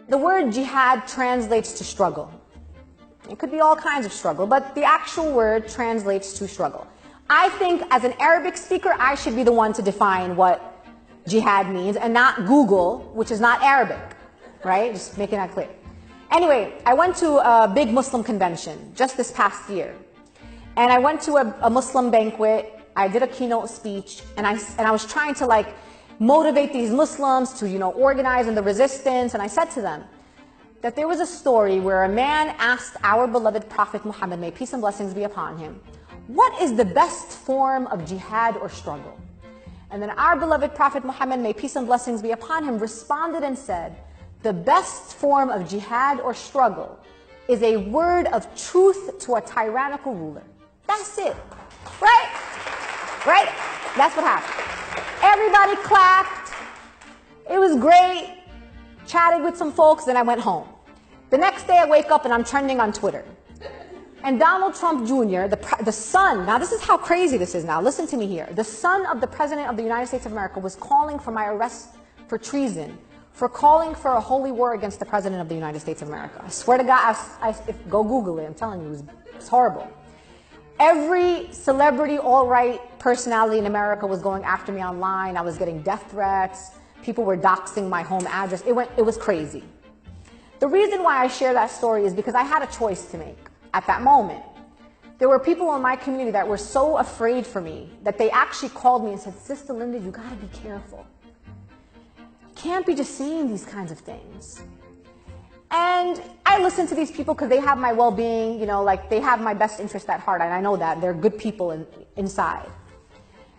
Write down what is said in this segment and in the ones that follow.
the word jihad translates to struggle. It could be all kinds of struggle, but the actual word translates to struggle. I think as an Arabic speaker, I should be the one to define what jihad means and not Google, which is not Arabic, right? Just making that clear. Anyway, I went to a big Muslim convention just this past year. And I went to a Muslim banquet. I did a keynote speech, and I was trying to like motivate these Muslims to, organize in the resistance. And I said to them that there was a story where a man asked our beloved Prophet Muhammad, may peace and blessings be upon him, what is the best form of jihad or struggle? And then our beloved Prophet Muhammad, may peace and blessings be upon him, responded and said, the best form of jihad or struggle is a word of truth to a tyrannical ruler. That's it, right? Right? That's what happened. Everybody clapped. It was great. Chatted with some folks, then I went home. The next day I wake up and I'm trending on Twitter. And Donald Trump Jr., the son, now this is how crazy this is now, listen to me here. The son of the President of the United States of America was calling for my arrest for treason, for calling for a holy war against the President of the United States of America. I swear to God, go Google it, I'm telling you, it's horrible. Every celebrity, alt-right personality in America was going after me online. I was getting death threats. People were doxing my home address. It was crazy. The reason why I share that story is because I had a choice to make at that moment. There were people in my community that were so afraid for me that they actually called me and said, Sister Linda, you gotta be careful. You can't be just saying these kinds of things. And I listen to these people because they have my well-being, like they have my best interest at heart, and I know that. They're good people inside.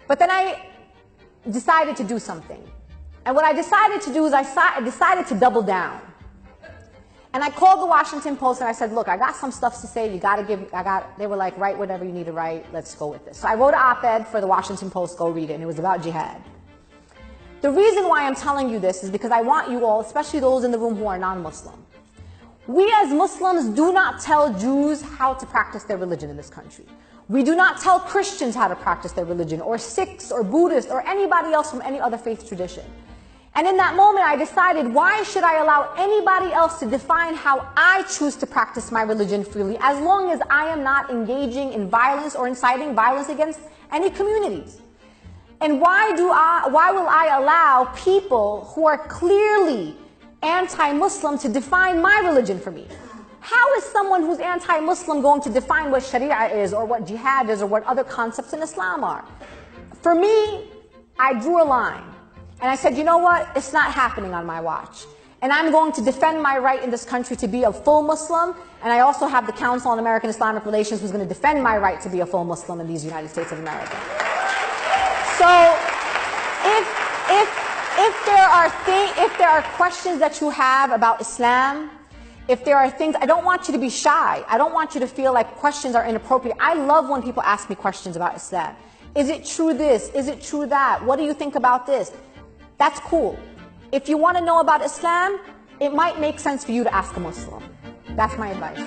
But then I decided to do something. And what I decided to do is I decided to double down. And I called the Washington Post and I said, look, I got some stuff to say, they were like, write whatever you need to write, let's go with this. So I wrote an op-ed for the Washington Post, go read it, and it was about jihad. The reason why I'm telling you this is because I want you all, especially those in the room who are non-Muslim, we as Muslims do not tell Jews how to practice their religion in this country. We do not tell Christians how to practice their religion, or Sikhs, or Buddhists, or anybody else from any other faith tradition. And in that moment, I decided, why should I allow anybody else to define how I choose to practice my religion freely, as long as I am not engaging in violence or inciting violence against any communities? And why will I allow people who are clearly anti-Muslim to define my religion for me? How is someone who's anti-Muslim going to define what Sharia is, or what jihad is, or what other concepts in Islam are? For me, I drew a line. And I said, you know what? It's not happening on my watch. And I'm going to defend my right in this country to be a full Muslim. And I also have the Council on American Islamic Relations who's going to defend my right to be a full Muslim in these United States of America. So if there are questions that you have about Islam, if there are things, I don't want you to be shy. I don't want you to feel like questions are inappropriate. I love when people ask me questions about Islam. Is it true this? Is it true that? What do you think about this? That's cool. If you want to know about Islam, it might make sense for you to ask a Muslim. That's my advice.